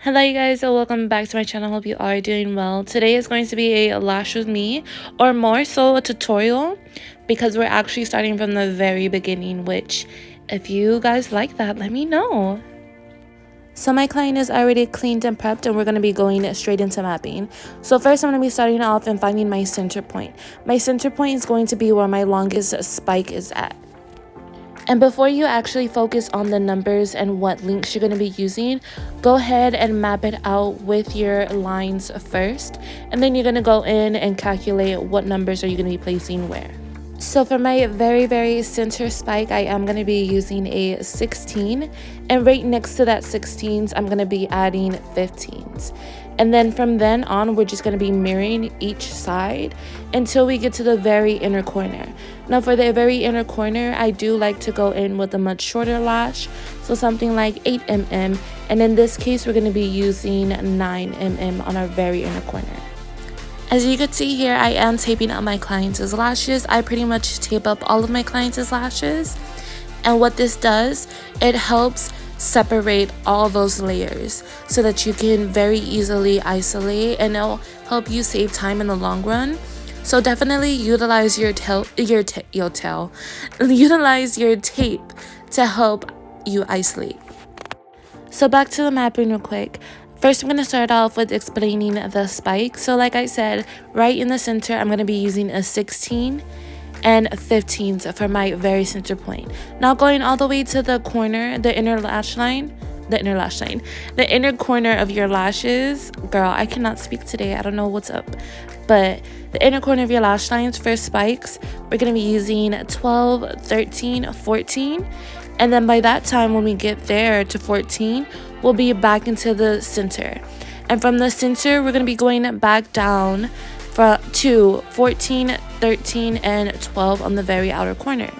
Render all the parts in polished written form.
Hello you guys, and welcome back to my channel. Hope you are doing well. Today is going to be a lash with me, or more so a tutorial, because we're actually starting from the very beginning, which if you guys like that, let me know. So my client is already cleaned and prepped, and we're going to be going straight into mapping. So first I'm going to be starting off and finding my center point. My center point is going to be where my longest spike is at. And before you actually focus on the numbers and what links you're going to be using, go ahead and map it out with your lines first. And then you're going to go in and calculate what numbers are you going to be placing where. So for my very center spike, I am going to be using a 16. And right next to that 16s, I'm going to be adding 15s. And then from then on, we're just going to be mirroring each side until we get to the very inner corner. Now for the very inner corner, I do like to go in with a much shorter lash, so something like 8 mm. And in this case, we're going to be using 9 mm on our very inner corner. As you can see here, I am taping up my clients' lashes. I pretty much tape up all of my clients' lashes. And what this does, it helps separate all those layers so that you can very easily isolate, and it'll help you save time in the long run. So definitely utilize utilize your tape to help you isolate. So back to the mapping real quick. First, I'm going to start off with explaining the spike. So like I said, right in the center, I'm going to be using a 16 and 15s for my very center point. Now going all the way to the corner, the inner corner of your lashes. Girl, I cannot speak today. I don't know what's up. But the inner corner of your lash lines for spikes, we're going to be using 12, 13, 14. And then by that time, when we get there to 14, we'll be back into the center. And from the center, we're going to be going back down to 14, 13, and 12 on the very outer corner.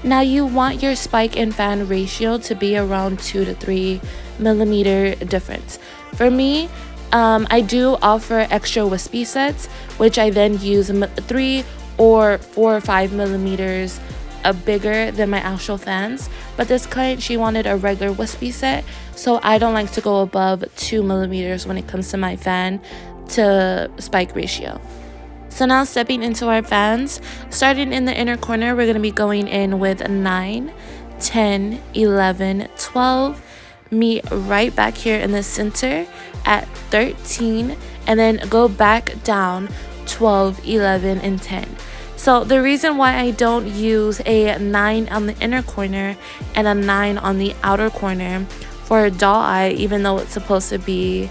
Now you want your spike and fan ratio to be around 2 to 3 millimeter difference. For me, I do offer extra wispy sets, which I then use 3 or 4 or 5 millimeters bigger than my actual fans. But this client, she wanted a regular wispy set, so I don't like to go above 2 millimeters when it comes to my fan to spike ratio. So now stepping into our fans, starting in the inner corner, we're going to be going in with 9, 10, 11, 12, meet right back here in the center at 13, and then go back down 12, 11, and 10. So the reason why I don't use a 9 on the inner corner and a 9 on the outer corner for a doll eye, even though it's supposed to be,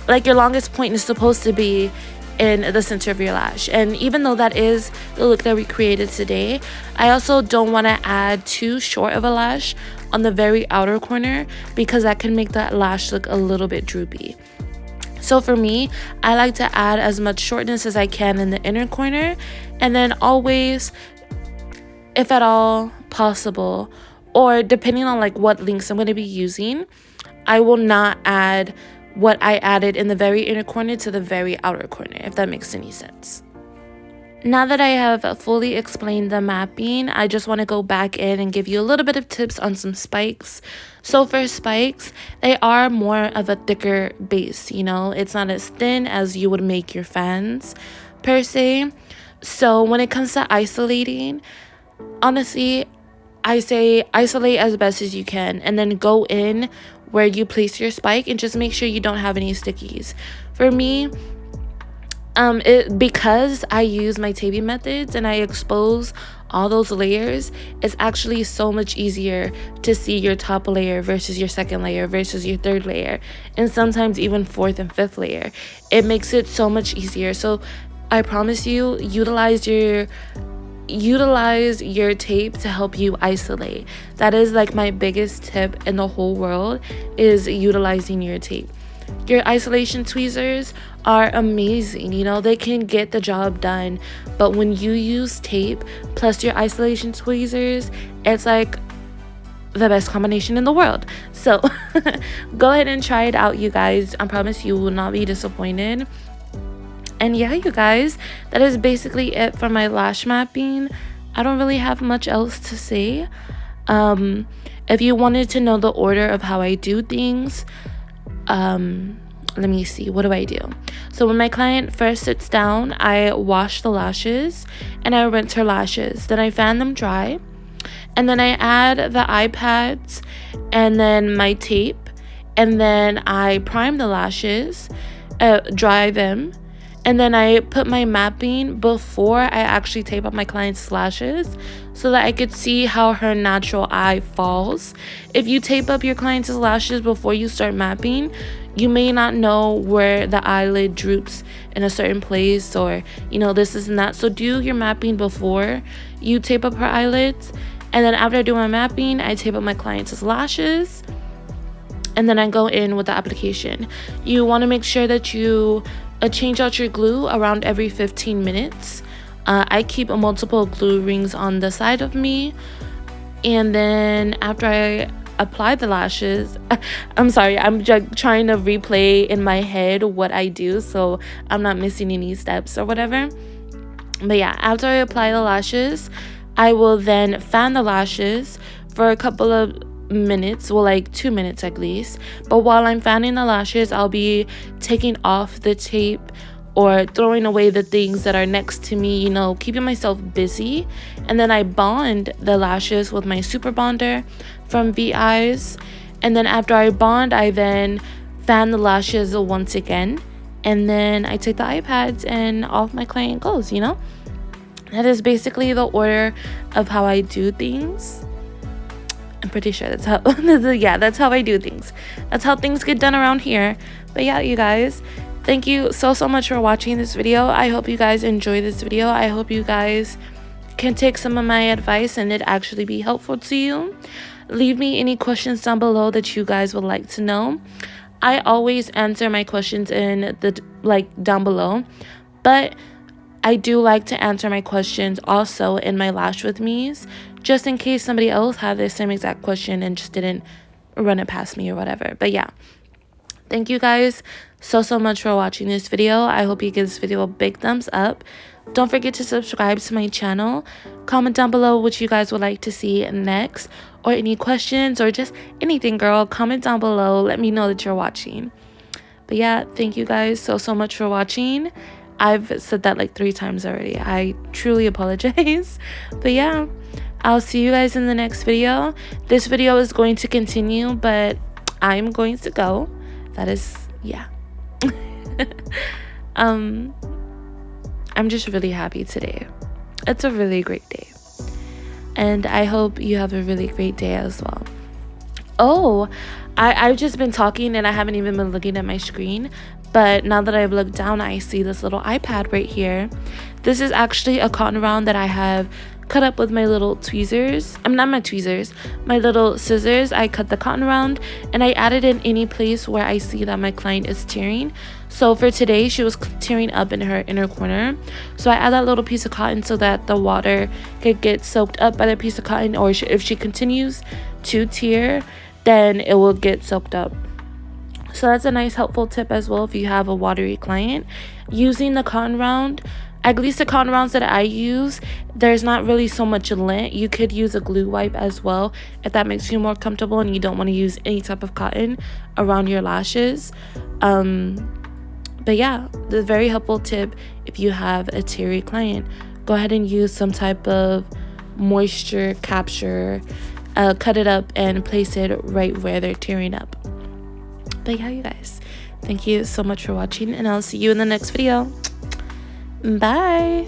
like, your longest point is supposed to be in the center of your lash, and even though that is the look that we created today, I also don't want to add too short of a lash on the very outer corner, because that can make that lash look a little bit droopy. So for me, I like to add as much shortness as I can in the inner corner, and then always, if at all possible, or depending on like what links I'm going to be using, I will not add what I added in the very inner corner to the very outer corner, if that makes any sense. Now that I have fully explained the mapping, I just want to go back in and give you a little bit of tips on some spikes. So for spikes, they are more of a thicker base, you know, it's not as thin as you would make your fans per se. So when it comes to isolating, honestly, I say isolate as best as you can, and then go in where you place your spike and just make sure you don't have any stickies. For me, because I use my taping methods and I expose all those layers, it's actually so much easier to see your top layer versus your second layer versus your third layer, and sometimes even fourth and fifth layer. It makes it so much easier. So I promise you, utilize your tape to help you isolate. That is like my biggest tip in the whole world, is utilizing your tape. Your isolation tweezers are amazing, you know, they can get the job done, but when you use tape plus your isolation tweezers, it's like the best combination in the world. So go ahead and try it out, you guys. I promise you will not be disappointed. And yeah, you guys, that is basically it for my lash mapping. I don't really have much else to say. If you wanted to know the order of how I do things, let me see, what do I do? So when my client first sits down, I wash the lashes and I rinse her lashes. Then I fan them dry, and then I add the eye pads and then my tape, and then I prime the lashes, dry them, and then I put my mapping before I actually tape up my client's lashes so that I could see how her natural eye falls. If you tape up your client's lashes before you start mapping, you may not know where the eyelid droops in a certain place, or you know, this is not. So do your mapping before you tape up her eyelids, and then after I do my mapping, I tape up my client's lashes, and then I go in with the application. You want to make sure that you change out your glue around every 15 minutes. I keep multiple glue rings on the side of me, and then after I apply the lashes, I'm sorry, I'm just trying to replay in my head what I do so I'm not missing any steps or whatever. But yeah, after I apply the lashes, I will then fan the lashes for a couple of minutes, well, like 2 minutes at least. But while I'm fanning the lashes, I'll be taking off the tape or throwing away the things that are next to me, you know, keeping myself busy. And then I bond the lashes with my super bonder from VEyes, and then after I bond, I then fan the lashes once again, and then I take the eye pads and off my client goes, you know. That is basically the order of how I do things. I'm pretty sure that's how yeah, that's how I do things. That's how things get done around here. But yeah, you guys, thank you so much for watching this video. I hope you guys enjoy this video. I hope you guys can take some of my advice and it actually be helpful to you. Leave me any questions down below that you guys would like to know. I always answer my questions in the down below, but I do like to answer my questions also in my Lash With Me's, just in case somebody else had the same exact question and just didn't run it past me or whatever. But yeah, thank you guys so much for watching this video. I hope you give this video a big thumbs up. Don't forget to subscribe to my channel. Comment down below what you guys would like to see next, or any questions, or just anything, girl. Comment down below. Let me know that you're watching. But yeah, thank you guys so much for watching. I've said that like 3 times already. I truly apologize. But yeah, I'll see you guys in the next video. This video is going to continue, but I'm going to go. That is, yeah. I'm just really happy today. It's a really great day, and I hope you have a really great day as well. Oh, I've just been talking and I haven't even been looking at my screen, but now that I've looked down, I see this little iPad right here. This is actually a cotton round that I have cut up with my little tweezers. Not my tweezers, my little scissors. I cut the cotton round and I added in any place where I see that my client is tearing. So for today, she was tearing up in her inner corner, so I add that little piece of cotton so that the water could get soaked up by the piece of cotton, or if she continues to tear, then it will get soaked up. So that's a nice helpful tip as well if you have a watery client. Using the cotton round, at least the cotton rounds that I use, there's not really so much lint. You could use a glue wipe as well if that makes you more comfortable and you don't want to use any type of cotton around your lashes. But yeah, the very helpful tip if you have a teary client. Go ahead and use some type of moisture capture, cut it up and place it right where they're tearing up. But yeah, you guys, thank you so much for watching, and I'll see you in the next video. Bye.